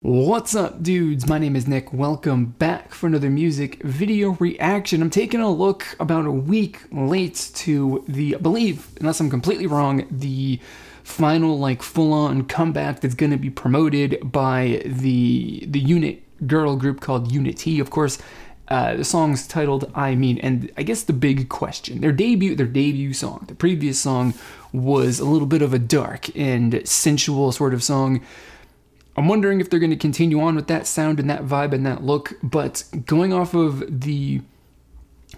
What's up, dudes? My name is Nick. Welcome back for another music video reaction. I'm taking a look about a week late to the, I believe, unless I'm completely wrong, the final full-on comeback that's going to be promoted by the unit girl group called Uni.T. Of course, the song's titled I Mean, and I guess the big question, their debut song, the previous song was a little bit of a dark and sensual sort of song. I'm wondering if they're going to continue on with that sound and that vibe and that look, but going off of the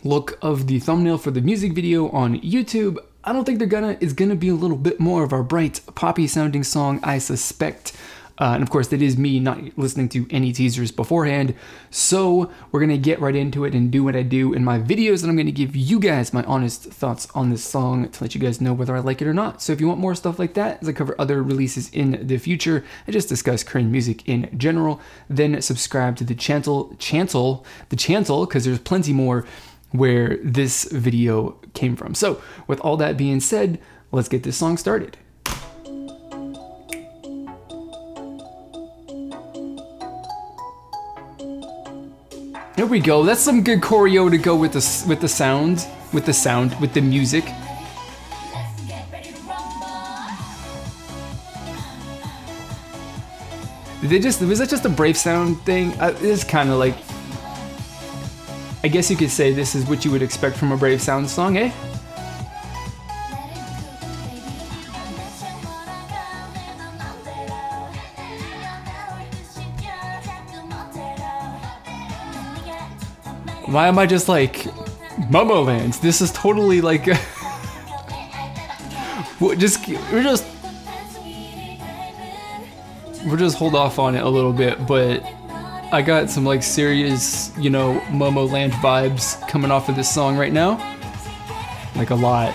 look of the thumbnail for the music video on YouTube, I don't think it's gonna be a little bit more of our bright poppy sounding song, I suspect. And of course, that is me not listening to any teasers beforehand. So we're going to get right into it and do what I do in my videos. And I'm going to give you guys my honest thoughts on this song to let you guys know whether I like it or not. So if you want more stuff like that, as I cover other releases in the future, I just discuss Korean music in general, then subscribe to the channel, because there's plenty more where this video came from. So with all that being said, let's get this song started. There we go. That's some good choreo to go with the sound, with the music. Was that just a Brave sound thing? It's kind of like, I guess you could say this is what you would expect from a Brave sound song, eh? Why am I just like, Momoland? This is totally like, we'll just hold off on it a little bit, but I got some like serious, Momoland vibes coming off of this song right now. Like a lot.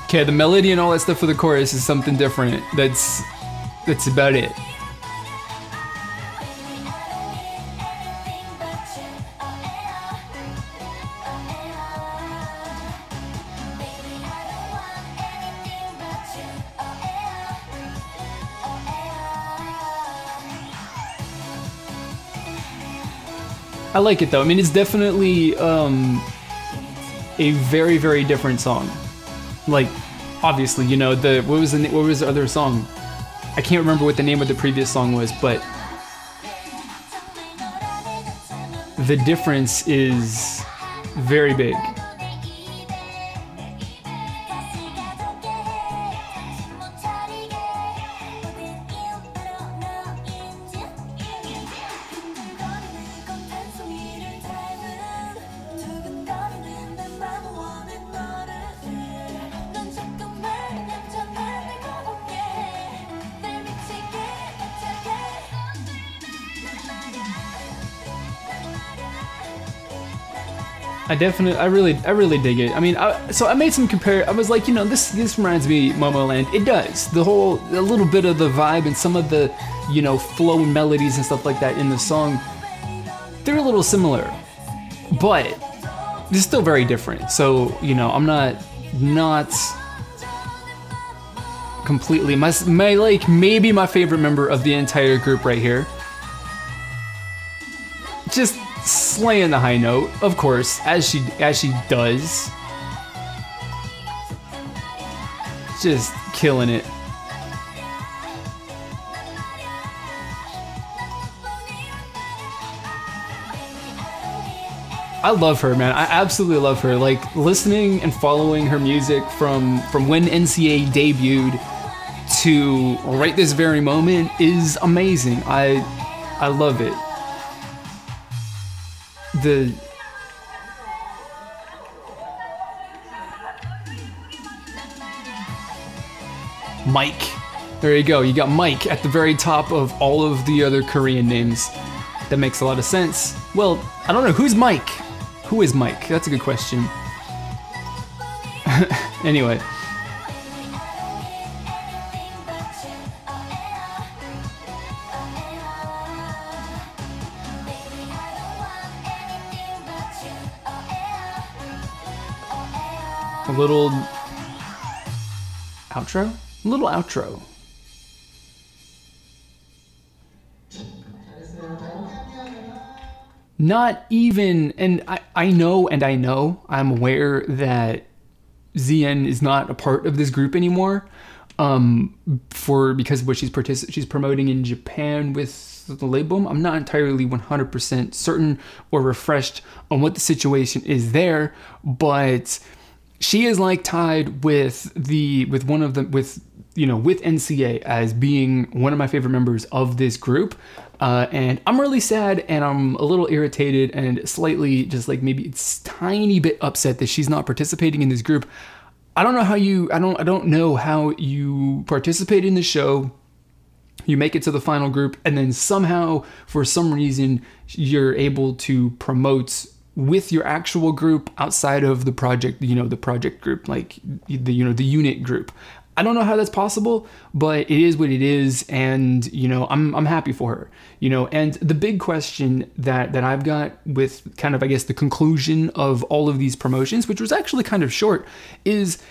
Okay, the melody and all that stuff for the chorus is something different. That's about it. I like it though. I mean, it's definitely a very, very different song. Like, obviously, what was the other song? I can't remember what the name of the previous song was, but the difference is very big. I really dig it. I mean, so I made some I was like, this reminds me of Momoland. It does. A little bit of the vibe and some of the, flow and melodies and stuff like that in the song, they're a little similar, but they're still very different. So, I'm not completely, maybe my favorite member of the entire group right here. Just slaying the high note, of course, as she does. Just killing it. I love her, man. I absolutely love her. Like, listening and following her music from when NCA debuted to right this very moment is amazing. I love it. Mike. There you go. You got Mike at the very top of all of the other Korean names. That makes a lot of sense. Well, I don't know. Who's Mike? Who is Mike? That's a good question. Anyway. A little outro? A little outro. Not even, and I know, I'm aware that ZN is not a part of this group anymore, because of what she's promoting in Japan with the label. I'm not entirely 100% certain or refreshed on what the situation is there, but she is like tied with NCA as being one of my favorite members of this group. And I'm really sad, and I'm a little irritated and slightly just like maybe it's tiny bit upset that she's not participating in this group. I don't know how I don't know how you participate in the show, you make it to the final group, and then somehow for some reason you're able to promote with your actual group outside of the project, the project group, like the unit group. I don't know how that's possible, but it is what it is, and I'm happy for her. And the big question that I've got with kind of, I guess, the conclusion of all of these promotions, which was actually kind of short, is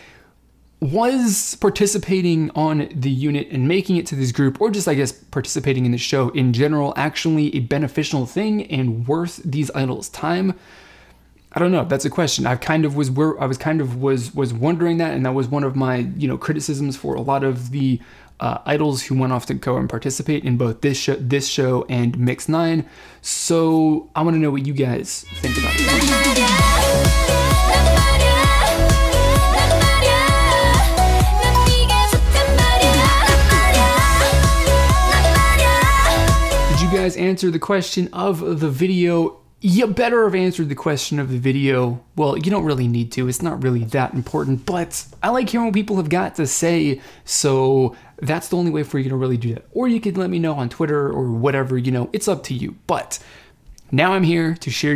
was participating on the unit and making it to this group, or just, I guess, participating in the show in general, actually a beneficial thing and worth these idols' time? I don't know. That's a question. I was wondering that, and that was one of my criticisms for a lot of the idols who went off to go and participate in both this show and Mix 9. So I want to know what you guys think about it. Did you guys answer the question of the video? You better have answered the question of the video. Well, you don't really need to. It's not really that important, but I like hearing what people have got to say, so that's the only way for you to really do that. Or you could let me know on Twitter or whatever, it's up to you. But now I'm here to share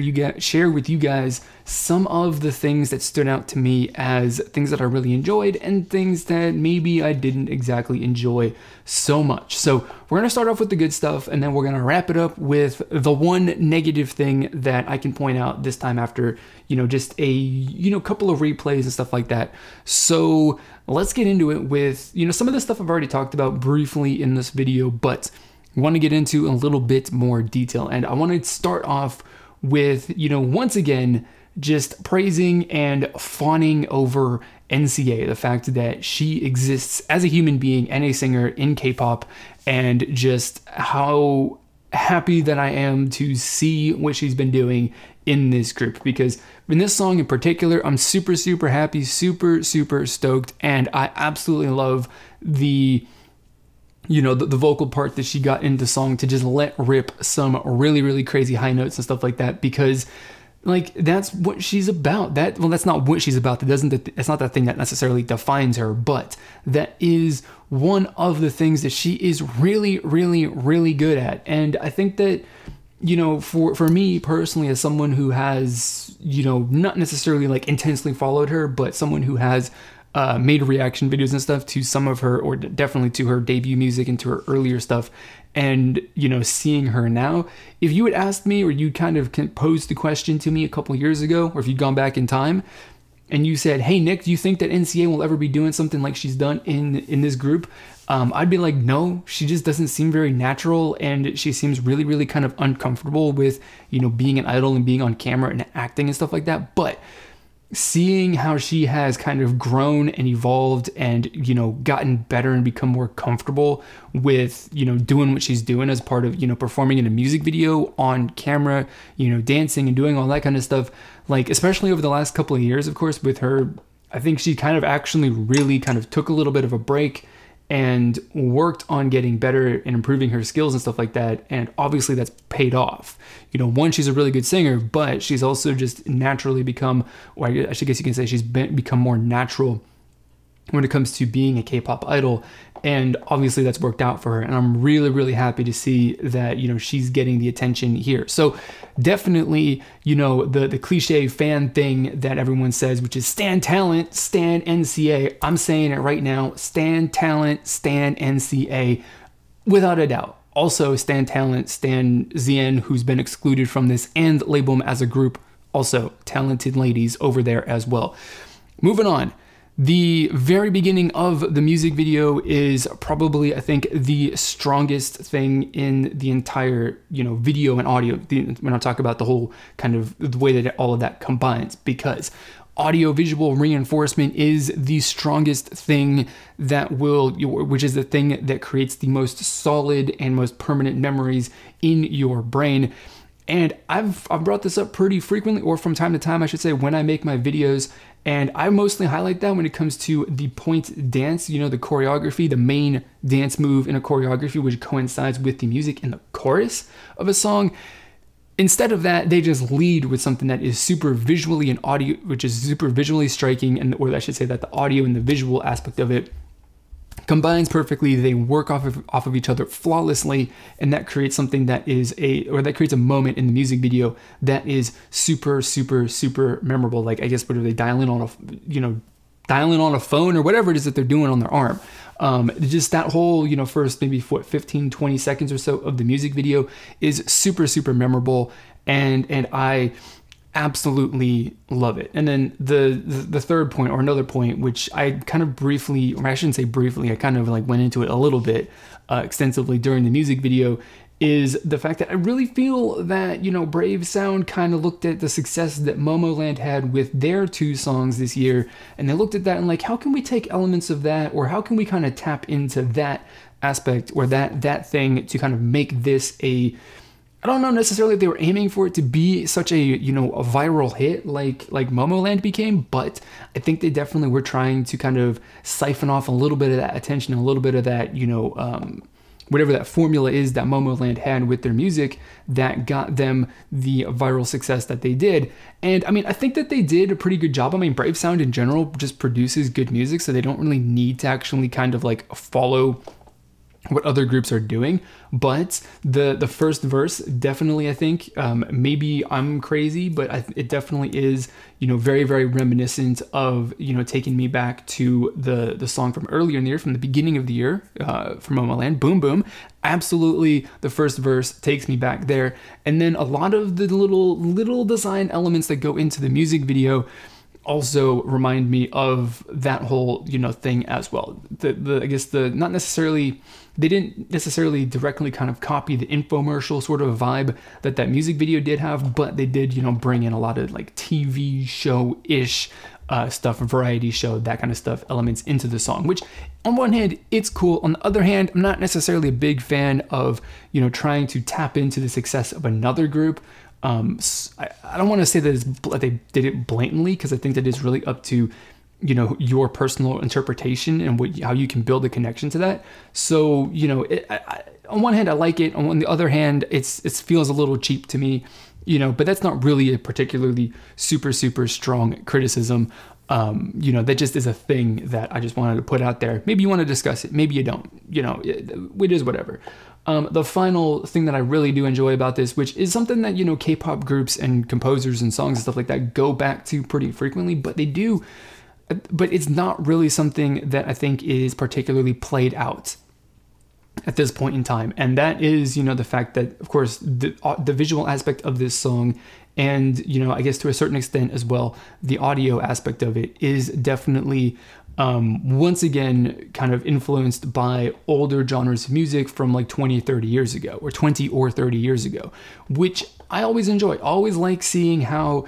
with you guys some of the things that stood out to me as things that I really enjoyed and things that maybe I didn't exactly enjoy so much. So we're going to start off with the good stuff, and then we're going to wrap it up with the one negative thing that I can point out this time after, just a, couple of replays and stuff like that. So let's get into it with, some of the stuff I've already talked about briefly in this video, but I want to get into a little bit more detail. And I want to start off with, once again, just praising and fawning over NCA, the fact that she exists as a human being and a singer in K-pop, and just how happy that I am to see what she's been doing in this group. Because in this song in particular, I'm super, super happy, super, super stoked, and I absolutely love the vocal part that she got in the song to just let rip some really, really crazy high notes and stuff like that, because like that's what she's about. That's not what she's about. That's not that thing that necessarily defines her, but that is one of the things that she is really, really, really good at. And I think that, for me personally, as someone who has, not necessarily like intensely followed her, but someone who has made reaction videos and stuff to some of her, or definitely to her debut music and to her earlier stuff, and seeing her now, if you had asked me, or you kind of posed the question to me a couple years ago, or if you'd gone back in time and you said, hey Nick, do you think that NCA will ever be doing something like she's done in this group? I'd be like, no, she just doesn't seem very natural, and she seems really, really kind of uncomfortable with being an idol and being on camera and acting and stuff like that. But seeing how she has kind of grown and evolved and, gotten better and become more comfortable with, doing what she's doing as part of, performing in a music video, on camera, dancing and doing all that kind of stuff, like, especially over the last couple of years, of course, with her, I think she kind of actually really kind of took a little bit of a break and worked on getting better and improving her skills and stuff like that. And obviously that's paid off. One, she's a really good singer, but she's also just naturally become, or I guess you can say she's become more natural when it comes to being a K-pop idol. And obviously that's worked out for her. And I'm really, really happy to see that, she's getting the attention here. So definitely, the cliche fan thing that everyone says, which is stan talent, stan NCA. I'm saying it right now, stan talent, stan NCA, without a doubt. Also stan talent, stan ZN, who's been excluded from this, and label them as a group. Also talented ladies over there as well. moving on. The very beginning of the music video is probably, I think, the strongest thing in the entire, video and audio. When I talk about the whole kind of the way that all of that combines, because audio-visual reinforcement is the strongest thing that which is the thing that creates the most solid and most permanent memories in your brain. And I've brought this up pretty frequently, or from time to time, I should say, when I make my videos. And I mostly highlight that when it comes to the point dance, the choreography, the main dance move in a choreography, which coincides with the music in the chorus of a song. Instead of that, they just lead with something that is super visually and audio, which is super visually striking, or I should say that the audio and the visual aspect of it combines perfectly. They work off of each other flawlessly, and that creates something that creates a moment in the music video that is super, super, super memorable. Like, I guess, what are they dialing on a phone or whatever it is that they're doing on their arm. Just that whole, first maybe 15, 20 seconds or so of the music video is super, super memorable, and I absolutely love it. And then the third point, or another point, which I kind of briefly, or I shouldn't say briefly, I kind of like went into it a little bit extensively during the music video, is the fact that I really feel that, Brave Sound kind of looked at the success that Momoland had with their 2 songs this year, and they looked at that and like, how can we take elements of that, or how can we kind of tap into that aspect, or that thing to kind of make this I don't know necessarily if they were aiming for it to be such a, a viral hit like Momoland became, but I think they definitely were trying to kind of siphon off a little bit of that attention, a little bit of that, whatever that formula is that Momoland had with their music that got them the viral success that they did. And I mean, I think that they did a pretty good job. I mean, Brave Sound in general just produces good music, so they don't really need to actually kind of like follow what other groups are doing. But the first verse definitely, I think, maybe I'm crazy, but it definitely is, very, very reminiscent of, taking me back to the song from earlier in the year, from the beginning of the year, from Momoland, Boom Boom. Absolutely, the first verse takes me back there. And then a lot of the little design elements that go into the music video also remind me of that whole, thing as well. I guess not necessarily, they didn't necessarily directly kind of copy the infomercial sort of vibe that music video did have, but they did, bring in a lot of like TV show-ish stuff, variety show, that kind of stuff, elements into the song, which on one hand, it's cool. On the other hand, I'm not necessarily a big fan of, trying to tap into the success of another group. I don't want to say that they did it blatantly, because I think that it's really up to, your personal interpretation and how you can build a connection to that. So, on one hand, I like it. On the other hand, it feels a little cheap to me, but that's not really a particularly super, super strong criticism. That just is a thing that I just wanted to put out there. Maybe you want to discuss it. Maybe you don't, it is whatever. The final thing that I really do enjoy about this, which is something that, K-pop groups and composers and songs and stuff like that go back to pretty frequently, but it's not really something that I think is particularly played out at this point in time. And that is, the fact that, of course, the visual aspect of this song, and, I guess to a certain extent as well, the audio aspect of it is definitely once again kind of influenced by older genres of music from like 20 or 30 years ago, which I always enjoy. I always like seeing how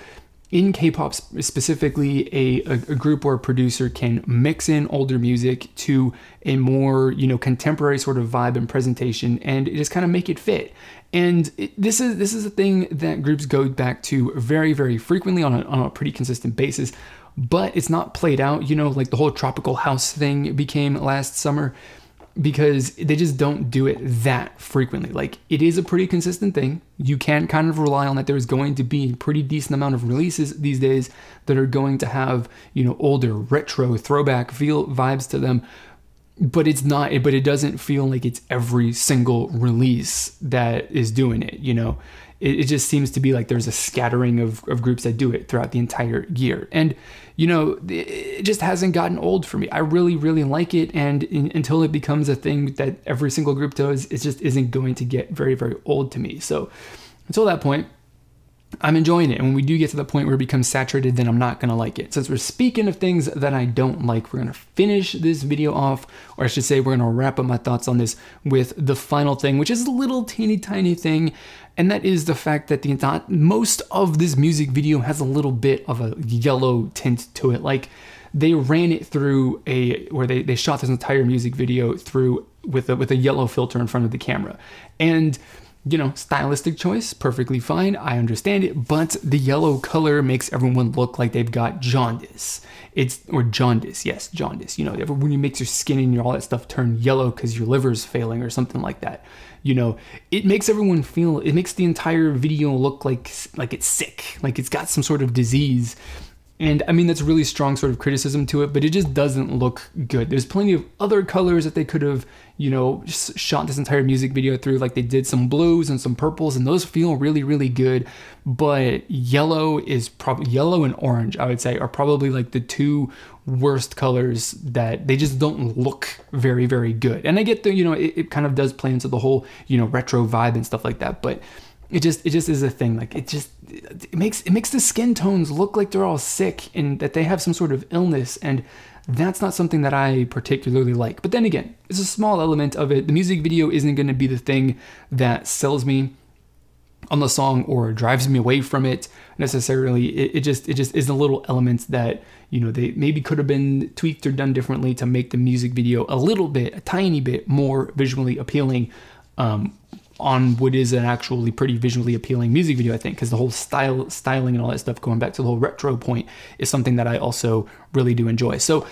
in K-pop specifically, a group or a producer can mix in older music to a more, contemporary sort of vibe and presentation, and just kind of make it fit. And this is a thing that groups go back to very, very frequently on a pretty consistent basis, but it's not played out, like the whole tropical house thing became last summer, because they just don't do it that frequently. Like, it is a pretty consistent thing. You can kind of rely on that there's going to be a pretty decent amount of releases these days that are going to have, older retro throwback vibes to them. But it doesn't feel like it's every single release that is doing it, It just seems to be like there's a scattering of groups that do it throughout the entire year. And, it just hasn't gotten old for me. I really, really like it. And until it becomes a thing that every single group does, it just isn't going to get very, very old to me. So until that point, I'm enjoying it. And when we do get to the point where it becomes saturated, then I'm not going to like it. Since we're speaking of things that I don't like, we're going to finish this video off, or I should say we're going to wrap up my thoughts on this with the final thing, which is a little teeny tiny thing. And that is the fact that most of this music video has a little bit of a yellow tint to it. Like they ran it through where they shot this entire music video through with a yellow filter in front of the camera. And you know, stylistic choice, perfectly fine. I understand it, but the yellow color makes everyone look like they've got jaundice. Jaundice, yes, jaundice. You know, when it makes your skin and all that stuff turn yellow because your liver's failing or something like that. You know, it makes everyone feel, it makes the entire video look like it's sick, like it's got some sort of disease. And I mean, that's a really strong sort of criticism to it, but it just doesn't look good. There's plenty of other colors that they could have, you know, shot this entire music video through. Like they did some blues and some purples, and those feel really, really good. But yellow and orange, I would say, are probably like the two worst colors that they just don't look very, very good. And I get that, you know, it kind of does play into the whole, you know, retro vibe and stuff like that, but it just is a thing. Like it makes the skin tones look like they're all sick and that they have some sort of illness, and that's not something that I particularly like. But then again, it's a small element of it. The music video isn't going to be the thing that sells me on the song or drives me away from it necessarily. It just is the little elements that, you know, they maybe could have been tweaked or done differently to make the music video a tiny bit more visually appealing, on what is an actually pretty visually appealing music video, I think, because the whole styling and all that stuff, going back to the whole retro point, is something that I also really do enjoy. So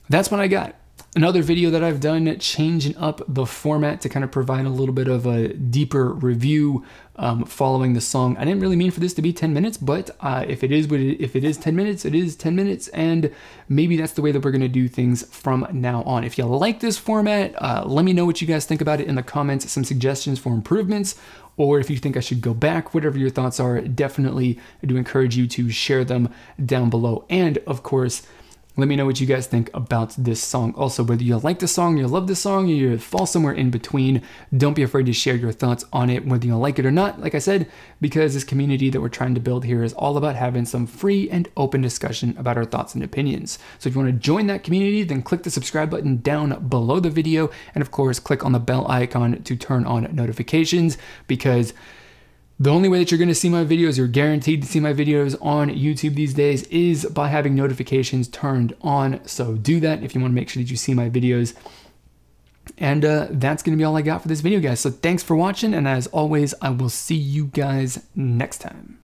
that's what I got. Another video that I've done changing up the format to kind of provide a little bit of a deeper review following the song. I didn't really mean for this to be 10 minutes, but if it is 10 minutes, it is 10 minutes, and maybe that's the way that we're going to do things from now on. If you like this format, let me know what you guys think about it in the comments, some suggestions for improvements, or if you think I should go back, whatever your thoughts are. Definitely, I do encourage you to share them down below. And of course, let me know what you guys think about this song. Also, whether you like the song, you love the song, or you fall somewhere in between, don't be afraid to share your thoughts on it, whether you like it or not, like I said, because this community that we're trying to build here is all about having some free and open discussion about our thoughts and opinions. So if you want to join that community, then click the subscribe button down below the video, and of course, click on the bell icon to turn on notifications, because the only way that you're going to see my videos, you're guaranteed to see my videos on YouTube these days, is by having notifications turned on. So do that if you want to make sure that you see my videos. And that's going to be all I got for this video, guys. So thanks for watching, and as always, I will see you guys next time.